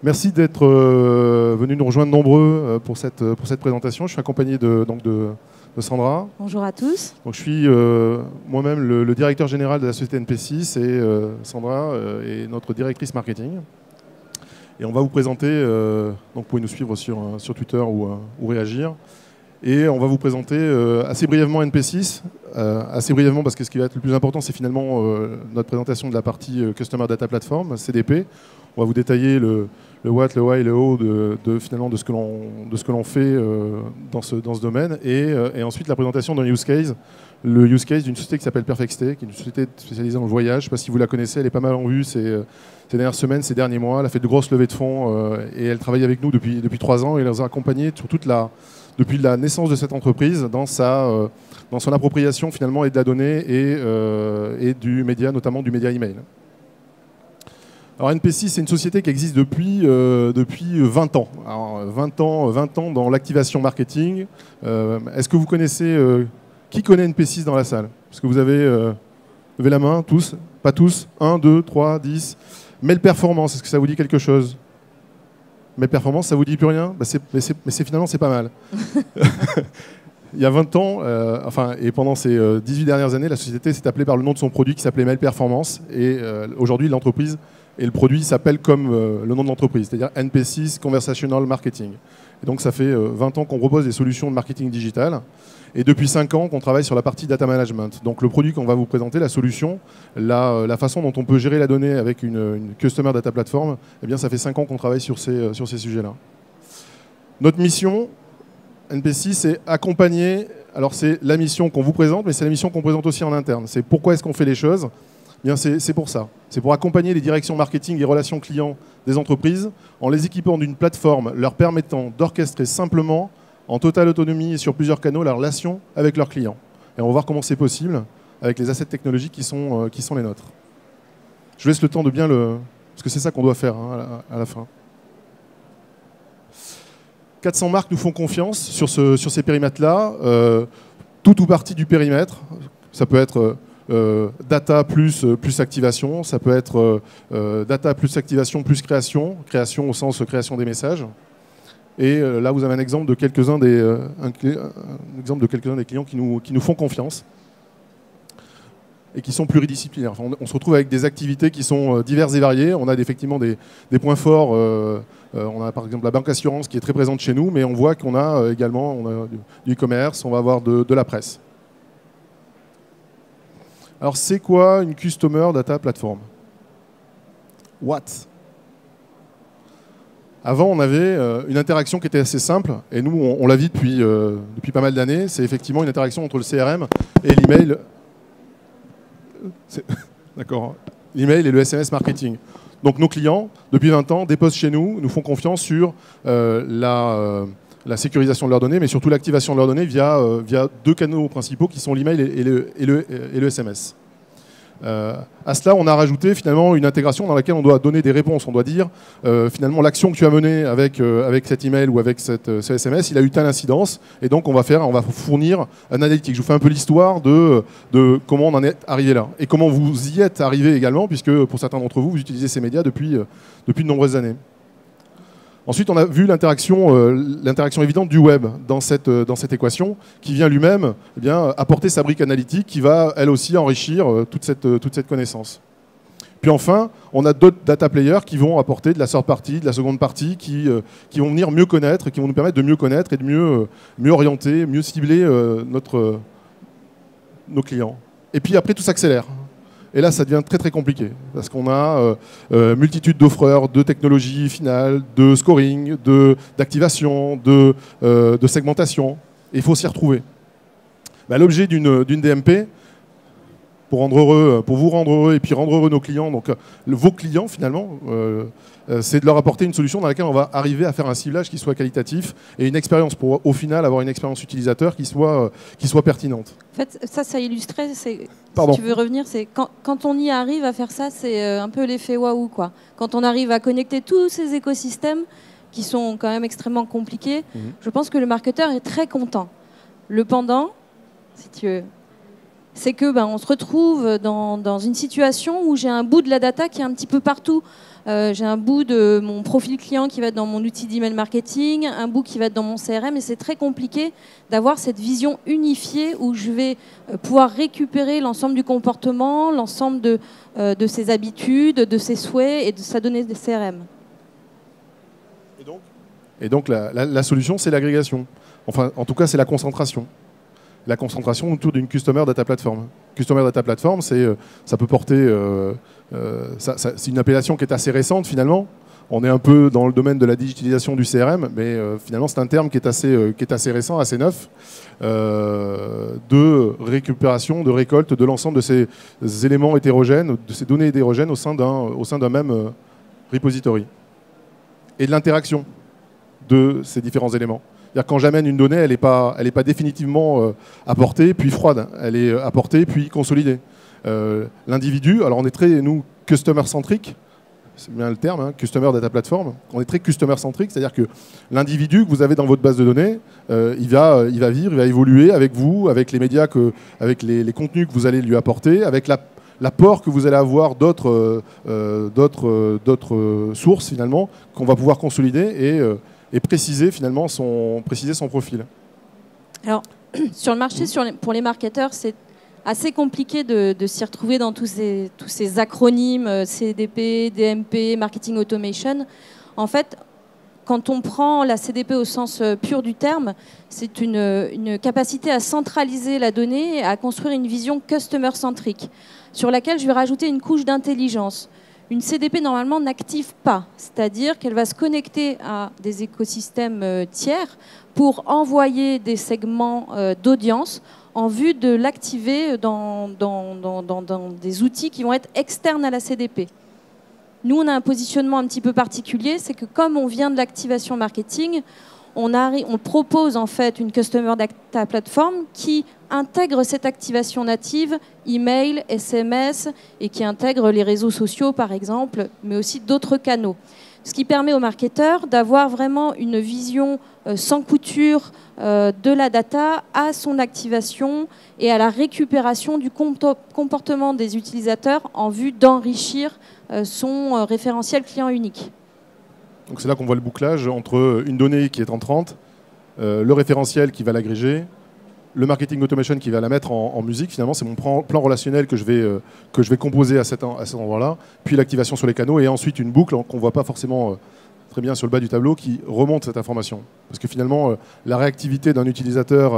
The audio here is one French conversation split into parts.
Merci d'être venus nous rejoindre nombreux pour cette présentation. Je suis accompagné de Sandra. Bonjour à tous. Donc, je suis moi-même le directeur général de la société NP6 et Sandra est notre directrice marketing. Et on va vous présenter, donc vous pouvez nous suivre sur Twitter ou réagir. Et on va vous présenter assez brièvement NP6, assez brièvement parce que ce qui va être le plus important, c'est finalement notre présentation de la partie Customer Data Platform, CDP. On va vous détailler le what, le why, le how finalement de ce que l'on fait dans ce domaine. Et ensuite la présentation d'un use case, le use case d'une société qui s'appelle PerfectStay, qui est une société spécialisée dans le voyage. Je ne sais pas si vous la connaissez, elle est pas mal en vue ces dernières semaines, ces derniers mois. Elle a fait de grosses levées de fonds et elle travaille avec nous depuis 3 ans et elle nous a accompagnés sur depuis la naissance de cette entreprise dans son appropriation finalement et de la donnée et du média, notamment du média email. Alors NP6, c'est une société qui existe depuis 20 ans. Alors, 20 ans dans l'activation marketing. Est-ce que vous connaissez... qui connaît NP6 dans la salle? Est-ce que vous avez levé la main? Tous? Pas tous? 1, 2, 3, 10. Mail Performance, est-ce que ça vous dit quelque chose? Mail Performance, ça vous dit plus rien? Mais finalement, c'est pas mal. Il y a 20 ans, et pendant ces 18 dernières années, la société s'est appelée par le nom de son produit qui s'appelait Mail Performance. Et aujourd'hui, l'entreprise et le produit s'appelle comme le nom de l'entreprise, c'est-à-dire NP6 Conversational Marketing. Et donc ça fait 20 ans qu'on propose des solutions de marketing digital. Et depuis 5 ans qu'on travaille sur la partie data management. Donc le produit qu'on va vous présenter, la solution, la façon dont on peut gérer la donnée avec une Customer Data Platform, eh bien ça fait 5 ans qu'on travaille sur ces sujets-là. Notre mission, NP6, c'est accompagner, alors c'est la mission qu'on vous présente, mais c'est la mission qu'on présente aussi en interne. C'est pourquoi est-ce qu'on fait les choses? Eh bien c'est pour ça. C'est pour accompagner les directions marketing et relations clients des entreprises en les équipant d'une plateforme leur permettant d'orchestrer simplement, en totale autonomie et sur plusieurs canaux, la relation avec leurs clients. Et on va voir comment c'est possible avec les assets technologiques qui sont les nôtres. Je vous laisse le temps de bien le... Parce que c'est ça qu'on doit faire hein, à la fin. 400 marques nous font confiance sur ces périmètres-là. Tout ou partie du périmètre. Ça peut être data plus activation. Ça peut être data plus activation plus création. Création au sens création des messages. Et là, vous avez un exemple de quelques-uns des clients qui nous font confiance et qui sont pluridisciplinaires. Enfin, on se retrouve avec des activités qui sont diverses et variées. On a effectivement des points forts. On a par exemple la banque assurance qui est très présente chez nous, mais on voit qu'on a également du e-commerce, on va avoir de la presse. Alors, c'est quoi une Customer Data Platform? What? Avant, on avait une interaction qui était assez simple, et nous, on la vit depuis pas mal d'années. C'est effectivement une interaction entre le CRM et l'email. D'accord. L'email et le SMS marketing. Donc nos clients, depuis 20 ans, déposent chez nous, nous font confiance sur la sécurisation de leurs données, mais surtout l'activation de leurs données via 2 canaux principaux qui sont l'email et le SMS. À cela, on a rajouté finalement une intégration dans laquelle on doit donner des réponses. On doit dire finalement l'action que tu as menée avec cet email ou avec ce SMS, il a eu telle incidence, et donc on va fournir un analytique. Je vous fais un peu l'histoire de comment on en est arrivé là et comment vous y êtes arrivé également, puisque pour certains d'entre vous, vous utilisez ces médias depuis de nombreuses années. Ensuite, on a vu l'interaction évidente du web dans cette équation, qui vient lui-même apporter sa brique analytique, qui va elle aussi enrichir toute cette connaissance. Puis enfin, on a d'autres data players qui vont apporter de la third party, de la seconde partie, qui vont venir mieux connaître, qui vont nous permettre de mieux connaître et de mieux orienter, mieux cibler nos clients. Et puis après, tout s'accélère. Et là, ça devient très très compliqué, parce qu'on a multitude d'offreurs, de technologies finales, de scoring, d'activation, de segmentation. Et il faut s'y retrouver. L'objet d'une DMP, pour vous rendre heureux et puis rendre heureux nos clients, donc vos clients finalement, c'est de leur apporter une solution dans laquelle on va arriver à faire un ciblage qui soit qualitatif et une expérience pour au final avoir une expérience utilisateur qui soit pertinente. En fait, ça illustrait, si Pardon. tu veux revenir, c'est quand on y arrive à faire ça, c'est un peu l'effet waouh quoi. Quand on arrive à connecter tous ces écosystèmes qui sont quand même extrêmement compliqués, je pense que le marketeur est très content. Le pendant, si tu veux, c'est que on se retrouve dans une situation où j'ai un bout de la data qui est un petit peu partout. J'ai un bout de mon profil client qui va être dans mon outil d'email marketing, un bout qui va être dans mon CRM, et c'est très compliqué d'avoir cette vision unifiée où je vais pouvoir récupérer l'ensemble du comportement, l'ensemble de ses habitudes, de ses souhaits et de sa donnée de CRM. Et donc la solution, c'est l'agrégation. Enfin, en tout cas, c'est la concentration. La concentration autour d'une Customer Data Platform. Customer Data Platform, ça peut porter... c'est une appellation qui est assez récente, finalement. On est un peu dans le domaine de la digitalisation du CRM, mais finalement, c'est un terme qui est assez récent, assez neuf, de récupération, de récolte de l'ensemble de ces éléments hétérogènes, de ces données hétérogènes au sein d'un même repository. Et de l'interaction de ces différents éléments. C'est-à-dire quand j'amène une donnée, elle n'est pas définitivement apportée puis froide. Elle est apportée puis consolidée. L'individu, alors on est très, nous, customer-centric, c'est bien le terme, hein, Customer Data Platform. On est très customer-centric, c'est-à-dire que l'individu que vous avez dans votre base de données, il va vivre, il va évoluer avec vous, avec les médias, avec les contenus que vous allez lui apporter, avec l'apport que vous allez avoir d'autres sources, finalement, qu'on va pouvoir consolider et préciser finalement son profil. Alors, sur le marché, pour les marketeurs, c'est assez compliqué de s'y retrouver dans tous ces acronymes CDP, DMP, Marketing Automation. En fait, quand on prend la CDP au sens pur du terme, c'est une capacité à centraliser la donnée et à construire une vision customer-centrique, sur laquelle je vais rajouter une couche d'intelligence. Une CDP, normalement, n'active pas, c'est-à-dire qu'elle va se connecter à des écosystèmes tiers pour envoyer des segments d'audience en vue de l'activer dans des outils qui vont être externes à la CDP. Nous, on a un positionnement un petit peu particulier, c'est que comme on vient de l'activation marketing, on propose en fait une Customer Data Platform qui intègre cette activation native, email, SMS, et qui intègre les réseaux sociaux par exemple, mais aussi d'autres canaux. Ce qui permet aux marketeurs d'avoir vraiment une vision sans couture de la data à son activation et à la récupération du comportement des utilisateurs en vue d'enrichir son référentiel client unique. Donc c'est là qu'on voit le bouclage entre une donnée qui est entrante, le référentiel qui va l'agréger, le marketing automation qui va la mettre en musique. Finalement, c'est mon plan relationnel que je vais composer à cet endroit-là, puis l'activation sur les canaux et ensuite une boucle qu'on ne voit pas forcément très bien sur le bas du tableau qui remonte cette information. Parce que finalement, la réactivité d'un utilisateur,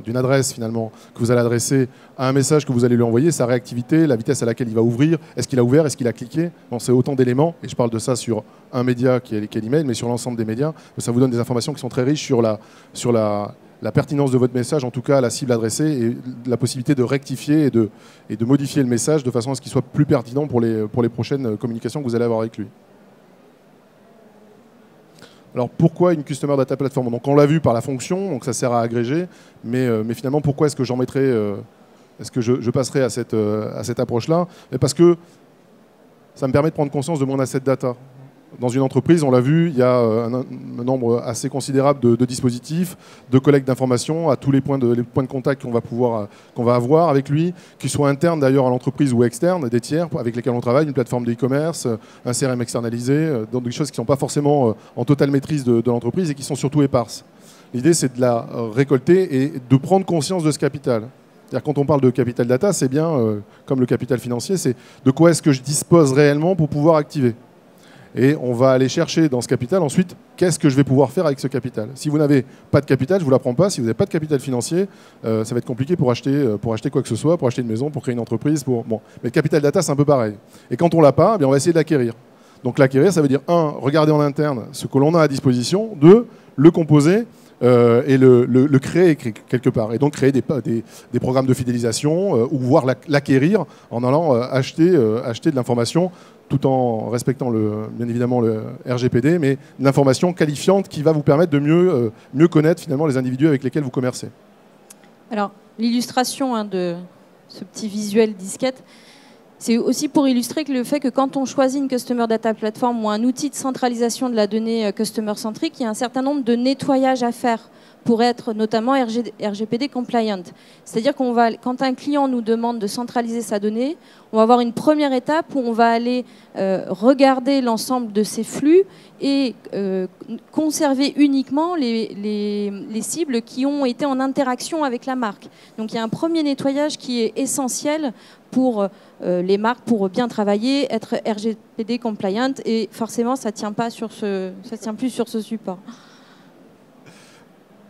d'une adresse finalement que vous allez adresser à un message que vous allez lui envoyer, sa réactivité, la vitesse à laquelle il va ouvrir, est-ce qu'il a ouvert, est-ce qu'il a cliqué, bon, c'est autant d'éléments, et je parle de ça sur un média qui est l'email, mais sur l'ensemble des médias, ça vous donne des informations qui sont très riches sur la pertinence de votre message, en tout cas la cible adressée, et la possibilité de rectifier et de modifier le message de façon à ce qu'il soit plus pertinent pour les prochaines communications que vous allez avoir avec lui. Alors pourquoi une Customer Data Platform? Donc on l'a vu par la fonction, donc ça sert à agréger, mais finalement pourquoi est-ce que j'en mettrai, est-ce que je passerai à cette approche-là? Parce que ça me permet de prendre conscience de mon asset data. Dans une entreprise, on l'a vu, il y a un nombre assez considérable de dispositifs, de collecte d'informations à tous les points de contact qu'on va avoir avec lui, qu'ils soient internes d'ailleurs à l'entreprise ou externes, des tiers avec lesquels on travaille, une plateforme de e-commerce, un CRM externalisé, donc des choses qui ne sont pas forcément en totale maîtrise de l'entreprise et qui sont surtout éparses. L'idée, c'est de la récolter et de prendre conscience de ce capital. C'est-à-dire quand on parle de capital data, c'est bien, comme le capital financier, c'est de quoi est-ce que je dispose réellement pour pouvoir activer. Et on va aller chercher dans ce capital ensuite, qu'est-ce que je vais pouvoir faire avec ce capital. Si vous n'avez pas de capital, je ne vous l'apprends pas. Si vous n'avez pas de capital financier, ça va être compliqué pour acheter quoi que ce soit, pour acheter une maison, pour créer une entreprise. Bon. Mais le capital data, c'est un peu pareil. Et quand on ne l'a pas, on va essayer de l'acquérir. Donc l'acquérir, ça veut dire 1, regarder en interne ce que l'on a à disposition, 2, le composer et le créer quelque part. Et donc créer des programmes de fidélisation ou voire l'acquérir en allant acheter de l'information tout en respectant bien évidemment le RGPD, mais l'information qualifiante qui va vous permettre de mieux connaître finalement les individus avec lesquels vous commercez. Alors, l'illustration de ce petit visuel disquette, C'est aussi pour illustrer que le fait que quand on choisit une Customer Data Platform ou un outil de centralisation de la donnée customer-centrique, il y a un certain nombre de nettoyages à faire pour être notamment RGPD compliant. C'est-à-dire quand un client nous demande de centraliser sa donnée, on va avoir une première étape où on va aller regarder l'ensemble de ces flux et conserver uniquement les cibles qui ont été en interaction avec la marque. Donc il y a un premier nettoyage qui est essentiel pour les marques, pour bien travailler, être RGPD compliant, et forcément ça tient plus sur ce support.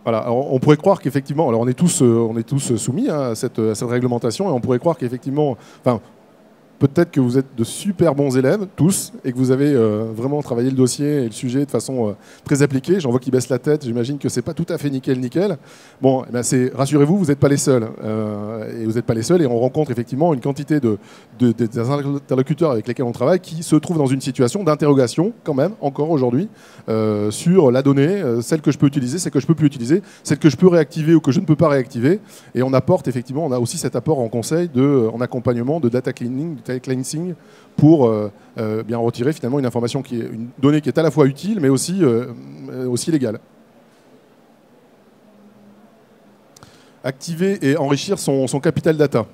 Voilà, alors on pourrait croire qu'effectivement, alors on est tous soumis à cette réglementation, et on pourrait croire qu'effectivement, enfin, peut-être que vous êtes de super bons élèves, tous, et que vous avez vraiment travaillé le dossier et le sujet de façon très appliquée. J'en vois qui baissent la tête, j'imagine que c'est pas tout à fait nickel. Bon, eh bien rassurez-vous, vous n'êtes pas les seuls. Et vous n'êtes pas les seuls, et on rencontre effectivement une quantité des interlocuteurs avec lesquels on travaille qui se trouvent dans une situation d'interrogation, quand même, encore aujourd'hui, sur la donnée, celle que je peux utiliser, celle que je peux plus utiliser, celle que je peux réactiver ou que je ne peux pas réactiver. Et on apporte effectivement, on a aussi cet apport en conseil, en accompagnement de data cleaning, cleansing, pour bien retirer finalement une information qui est une donnée qui est à la fois utile mais aussi légale. Activer et enrichir son capital data.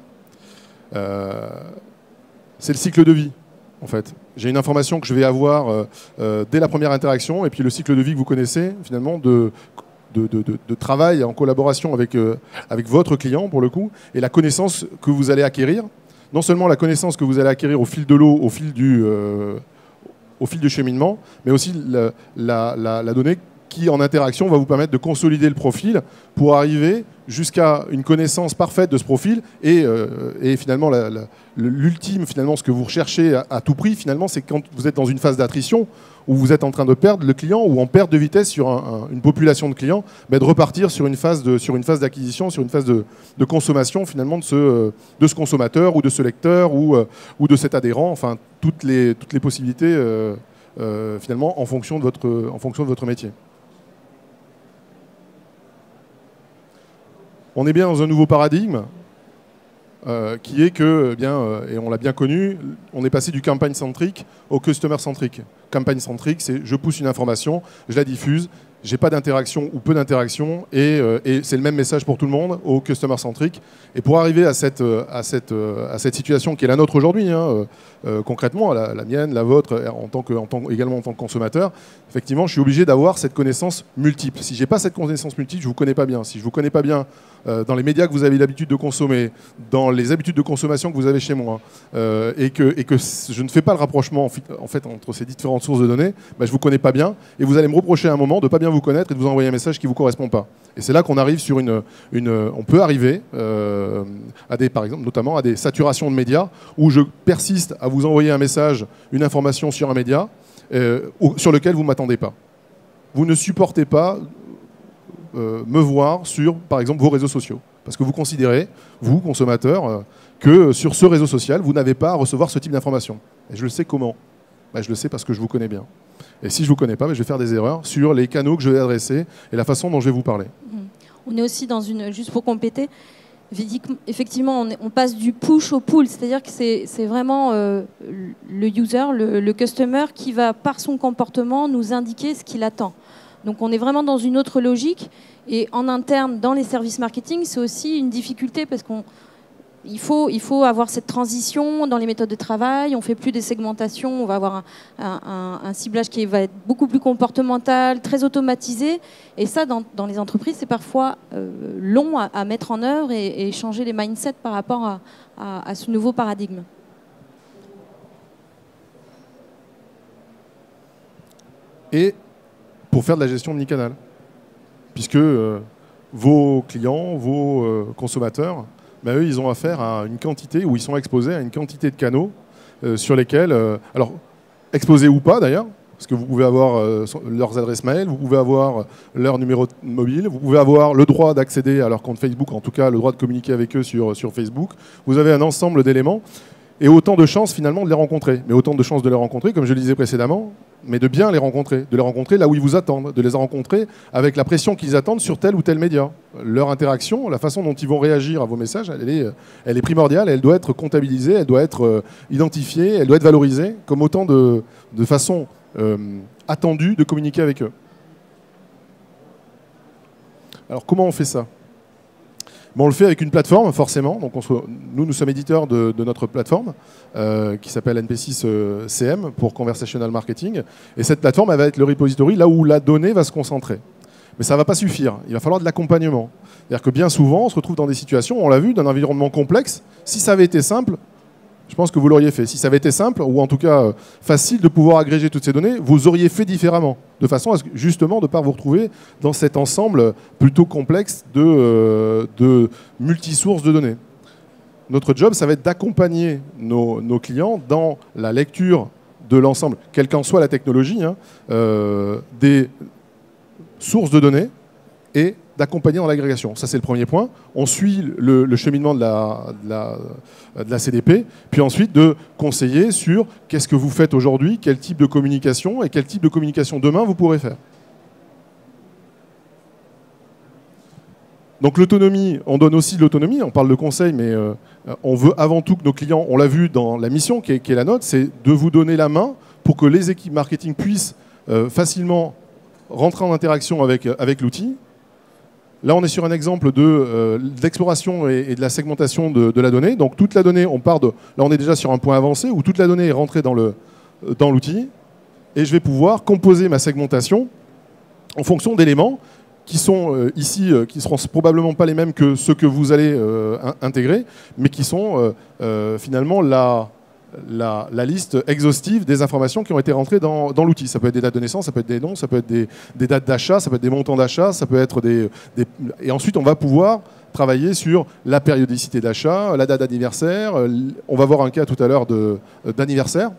C'est le cycle de vie en fait. J'ai une information que je vais avoir dès la première interaction, et puis le cycle de vie que vous connaissez finalement de travail en collaboration avec votre client pour le coup, et la connaissance que vous allez acquérir. Non seulement la connaissance que vous allez acquérir au fil de l'eau, au fil du cheminement, mais aussi la donnée qui, en interaction, va vous permettre de consolider le profil pour arriver jusqu'à une connaissance parfaite de ce profil. Et finalement, l'ultime, finalement, ce que vous recherchez à tout prix, finalement, c'est quand vous êtes dans une phase d'attrition, où vous êtes en train de perdre le client, ou en perte de vitesse sur une population de clients, mais de repartir sur une phase d'acquisition, sur une phase de consommation finalement de ce consommateur ou de ce lecteur ou de cet adhérent, enfin toutes les possibilités finalement en fonction de votre métier. On est bien dans un nouveau paradigme qui est que, et on l'a bien connu, on est passé du campagne-centrique au customer-centrique. Campagne-centrique, c'est je pousse une information, je la diffuse, j'ai pas d'interaction ou peu d'interaction, et c'est le même message pour tout le monde, au customer-centrique. Et pour arriver à cette situation qui est la nôtre aujourd'hui, concrètement, la mienne, la vôtre, également en tant que consommateur, effectivement, je suis obligé d'avoir cette connaissance multiple. Si j'ai pas cette connaissance multiple, je vous connais pas bien. Si je vous connais pas bien dans les médias que vous avez l'habitude de consommer, dans les habitudes de consommation que vous avez chez moi, et que je ne fais pas le rapprochement en fait entre ces différentes sources de données, je vous connais pas bien, et vous allez me reprocher à un moment de pas bien vous connaître et de vous envoyer un message qui vous correspond pas. Et c'est là qu'on arrive sur on peut arriver par exemple, notamment à des saturations de médias où je persiste à vous envoyer un message, une information sur un média sur lequel vous ne m'attendez pas. Vous ne supportez pas me voir sur, par exemple, vos réseaux sociaux. Parce que vous considérez, vous, consommateur, que sur ce réseau social, vous n'avez pas à recevoir ce type d'information. Et je le sais comment ? Je le sais parce que je vous connais bien. Et si je ne vous connais pas, je vais faire des erreurs sur les canaux que je vais adresser et la façon dont je vais vous parler. On est aussi dans juste pour compléter, effectivement, on passe du push au pull, c'est-à-dire que c'est vraiment le user, le customer qui va, par son comportement, nous indiquer ce qu'il attend. Donc on est vraiment dans une autre logique, et en interne, dans les services marketing, c'est aussi une difficulté parce qu'il faut avoir cette transition dans les méthodes de travail. On ne fait plus des segmentations, on va avoir un ciblage qui va être beaucoup plus comportemental, très automatisé. Et ça, dans les entreprises, c'est parfois long à mettre en œuvre et changer les mindsets par rapport à ce nouveau paradigme. Et pour faire de la gestion de omnicanal, puisque vos clients, vos consommateurs, eux, ils ont affaire à une quantité, ou ils sont exposés à une quantité de canaux sur lesquels, alors exposés ou pas d'ailleurs, parce que vous pouvez avoir leurs adresses mail, vous pouvez avoir leur numéro mobile, vous pouvez avoir le droit d'accéder à leur compte Facebook, en tout cas le droit de communiquer avec eux sur Facebook. Vous avez un ensemble d'éléments. et autant de chances finalement de les rencontrer. Mais autant de chances de les rencontrer, comme je le disais précédemment, mais de bien les rencontrer, de les rencontrer là où ils vous attendent, de les rencontrer avec la pression qu'ils attendent sur tel ou tel média. Leur interaction, la façon dont ils vont réagir à vos messages, elle est primordiale, elle doit être comptabilisée, elle doit être identifiée, elle doit être valorisée comme autant de façons attendues de communiquer avec eux. Alors comment on fait ça ? Bon, on le fait avec une plateforme, forcément. Donc nous sommes éditeurs de notre plateforme qui s'appelle NP6 CM pour Conversational Marketing. Et cette plateforme, elle va être le repository là où la donnée va se concentrer. Mais ça ne va pas suffire. Il va falloir de l'accompagnement. C'est-à-dire que bien souvent, on se retrouve dans des situations, on l'a vu, d'un environnement complexe. Si ça avait été simple, je pense que vous l'auriez fait. Si ça avait été simple, ou en tout cas facile de pouvoir agréger toutes ces données, vous auriez fait différemment, de façon à ce que, justement de ne pas vous retrouver dans cet ensemble plutôt complexe de multisources de données. Notre job, ça va être d'accompagner nos clients dans la lecture de l'ensemble, quelle qu'en soit la technologie, des sources de données et d'accompagner dans l'agrégation. Ça, c'est le premier point. On suit le cheminement de la CDP, puis ensuite de conseiller sur qu'est-ce que vous faites aujourd'hui, quel type de communication et quel type de communication demain vous pourrez faire. Donc l'autonomie, on donne aussi de l'autonomie, on parle de conseil, mais on veut avant tout que nos clients, on l'a vu dans la mission qui est la nôtre, c'est de vous donner la main pour que les équipes marketing puissent facilement rentrer en interaction avec l'outil. Là, on est sur un exemple d'exploration et de la segmentation de la donnée. Donc, toute la donnée, là, on est déjà sur un point avancé où toute la donnée est rentrée dans l'outil. Et je vais pouvoir composer ma segmentation en fonction d'éléments qui sont ici, qui ne seront probablement pas les mêmes que ceux que vous allez intégrer, mais qui sont finalement la liste exhaustive des informations qui ont été rentrées dans l'outil. Ça peut être des dates de naissance, ça peut être des noms, ça peut être des dates d'achat, ça peut être des montants d'achat, ça peut être Et ensuite, on va pouvoir travailler sur la périodicité d'achat, la date d'anniversaire. On va voir un cas tout à l'heure d'anniversaire.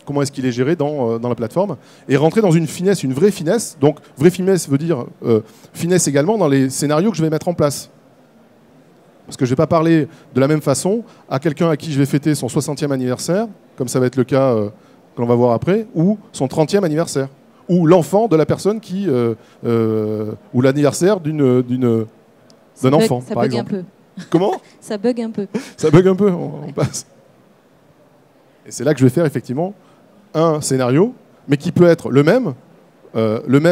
Comment est-ce qu'il est géré dans la plateforme. Et rentrer dans une finesse, une vraie finesse. Donc, vraie finesse veut dire finesse également dans les scénarios que je vais mettre en place. Parce que je ne vais pas parler de la même façon à quelqu'un à qui je vais fêter son 60e anniversaire, comme ça va être le cas que l'on va voir après, ou son 30e anniversaire, ou l'enfant de la personne ou l'anniversaire d'un enfant, par exemple. Ça bug un peu. Comment ? Ça bug un peu. Ça bug un peu, on passe. Et c'est là que je vais faire effectivement un scénario, mais qui peut être le même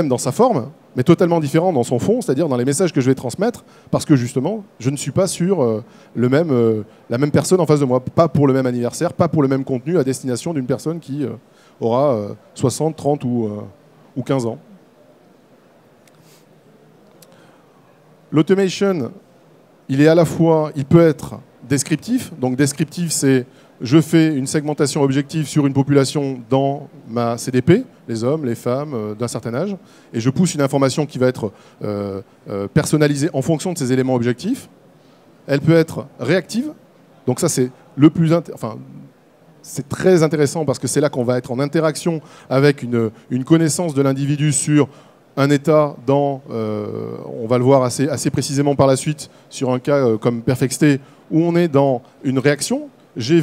dans sa forme, mais totalement différent dans son fond, c'est-à-dire dans les messages que je vais transmettre, parce que justement, je ne suis pas sur la même personne en face de moi, pas pour le même anniversaire, pas pour le même contenu à destination d'une personne qui aura 60, 30 ou 15 ans. L'automation, il peut être descriptif. Donc descriptif, c'est je fais une segmentation objective sur une population dans ma CDP, les hommes, les femmes d'un certain âge, et je pousse une information qui va être personnalisée en fonction de ces éléments objectifs. Elle peut être réactive, donc ça c'est c'est très intéressant parce que c'est là qu'on va être en interaction avec une connaissance de l'individu sur un état on va le voir assez précisément par la suite sur un cas comme Perfexté où on est dans une réaction. J'ai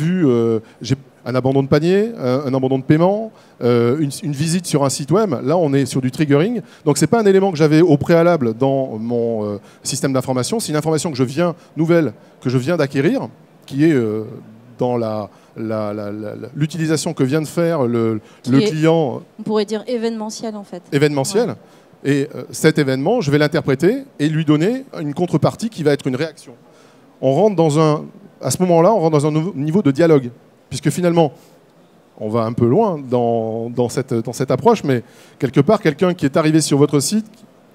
un abandon de panier, un abandon de paiement, une visite sur un site web. Là, on est sur du triggering. Donc, ce n'est pas un élément que j'avais au préalable dans mon système d'information. C'est une information nouvelle que je viens d'acquérir, qui est dans l'utilisation que vient de faire le client. On pourrait dire événementiel, en fait. Événementiel. Ouais. Et cet événement, je vais l'interpréter et lui donner une contrepartie qui va être une réaction. À ce moment-là, on rentre dans un niveau de dialogue. Puisque finalement, on va un peu loin dans cette approche, mais quelque part, quelqu'un qui est arrivé sur votre site,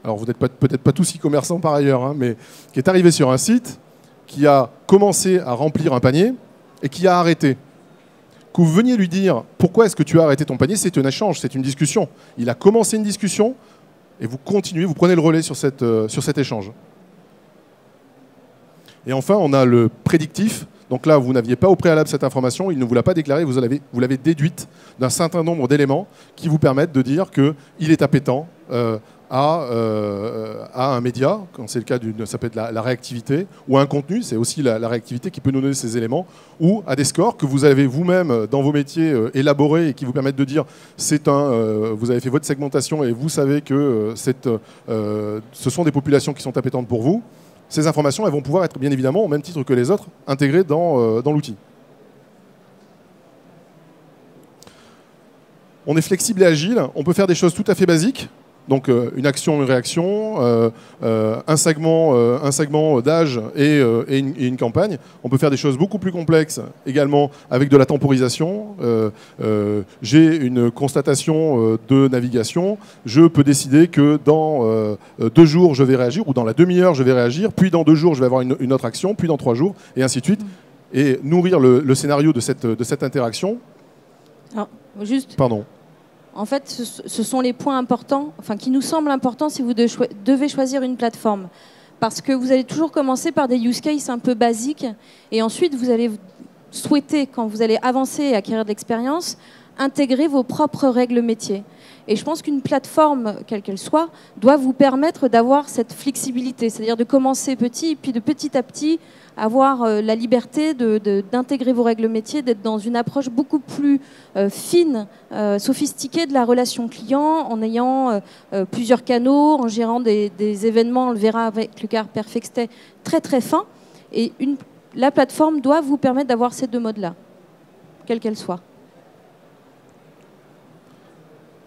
alors vous n'êtes peut-être pas tous e-commerçants par ailleurs, mais qui est arrivé sur un site, qui a commencé à remplir un panier et qui a arrêté. Que vous veniez lui dire pourquoi est-ce que tu as arrêté ton panier, c'est un échange, c'est une discussion. Il a commencé une discussion et vous continuez, vous prenez le relais sur cet échange. Et enfin, on a le prédictif. Donc là, vous n'aviez pas au préalable cette information, il ne vous l'a pas déclarée, vous l'avez déduite d'un certain nombre d'éléments qui vous permettent de dire qu'il est appétant à un média, quand c'est le cas ça peut être la réactivité, ou à un contenu, c'est aussi la réactivité qui peut nous donner ces éléments, ou à des scores que vous avez vous-même dans vos métiers élaborés et qui vous permettent de dire vous avez fait votre segmentation et vous savez que ce sont des populations qui sont appétentes pour vous. Ces informations, elles vont pouvoir être bien évidemment, au même titre que les autres, intégrées dans l'outil. On est flexible et agile, on peut faire des choses tout à fait basiques. Donc une action, une réaction, un segment d'âge et une campagne. On peut faire des choses beaucoup plus complexes également avec de la temporisation. J'ai une constatation de navigation. Je peux décider que dans 2 jours, je vais réagir, ou dans la demi-heure, je vais réagir, puis dans 2 jours, je vais avoir une autre action, puis dans 3 jours, et ainsi de suite. Et nourrir le scénario de cette interaction. Alors, juste... Pardon. En fait, ce sont les points importants, enfin, qui nous semblent importants si vous devez choisir une plateforme. Parce que vous allez toujours commencer par des use cases un peu basiques, et ensuite vous allez souhaiter, quand vous allez avancer et acquérir de l'expérience, intégrer vos propres règles métiers. Et je pense qu'une plateforme, quelle qu'elle soit, doit vous permettre d'avoir cette flexibilité, c'est-à-dire de commencer petit, puis de petit à petit avoir la liberté d'intégrer vos règles métiers, d'être dans une approche beaucoup plus fine, sophistiquée de la relation client, en ayant plusieurs canaux, en gérant des événements, on le verra avec le cas Perfect Stay, très très fin. Et la plateforme doit vous permettre d'avoir ces 2 modes-là, quelle qu'elle soit.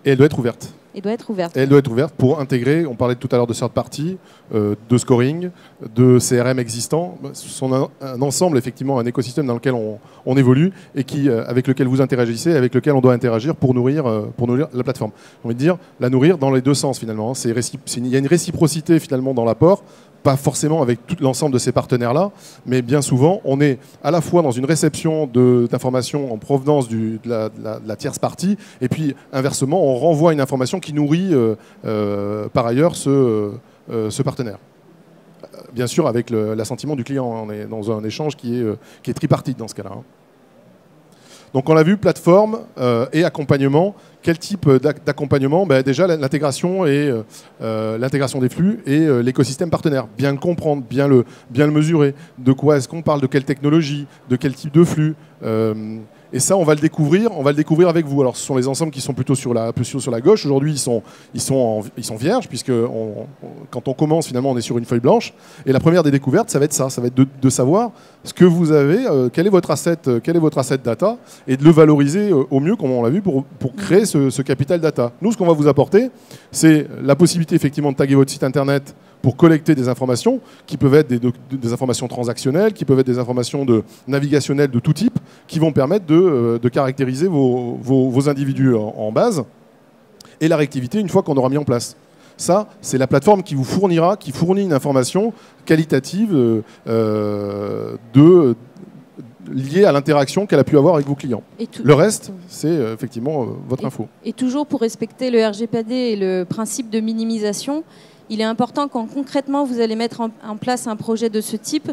Et elle doit être ouverte. Et doit être ouverte. Et elle doit être ouverte pour intégrer, on parlait tout à l'heure de third party, de scoring, de CRM existants. Ce sont un ensemble, effectivement, un écosystème dans lequel on évolue et avec lequel vous interagissez, avec lequel on doit interagir pour nourrir la plateforme. J'ai envie de dire, la nourrir dans les 2 sens, finalement. Il y a une réciprocité, finalement, dans l'apport, pas forcément avec tout l'ensemble de ces partenaires-là, mais bien souvent, on est à la fois dans une réception d'informations en provenance de la tierce partie, et puis inversement, on renvoie une information qui nourrit par ailleurs ce partenaire. Bien sûr, avec l'assentiment du client, on est dans un échange qui est tripartite dans ce cas-là. Donc on l'a vu, plateforme et accompagnement. Quel type d'accompagnement? Déjà l'intégration et l'intégration des flux et l'écosystème partenaire. Bien le comprendre, bien le mesurer. De quoi est-ce qu'on parle? De quelle technologie? De quel type de flux? Et ça, on va le découvrir avec vous. Alors, ce sont les ensembles qui sont plutôt sur la gauche. Aujourd'hui, ils sont vierges, puisque quand on commence, finalement, on est sur une feuille blanche. Et la première des découvertes, ça va être ça. Ça va être de savoir ce que vous avez, quel est votre asset data, et de le valoriser au mieux, comme on l'a vu, pour créer ce capital data. Nous, ce qu'on va vous apporter, c'est la possibilité, effectivement, de taguer votre site internet pour collecter des informations qui peuvent être des informations transactionnelles, qui peuvent être des informations navigationnelles de tout type, qui vont permettre de caractériser vos individus en base, et la réactivité une fois qu'on aura mis en place. Ça, c'est la plateforme qui fournit une information qualitative liée à l'interaction qu'elle a pu avoir avec vos clients. Le reste, c'est effectivement votre info. Et toujours pour respecter le RGPD et le principe de minimisation, il est important, quand concrètement vous allez mettre en place un projet de ce type,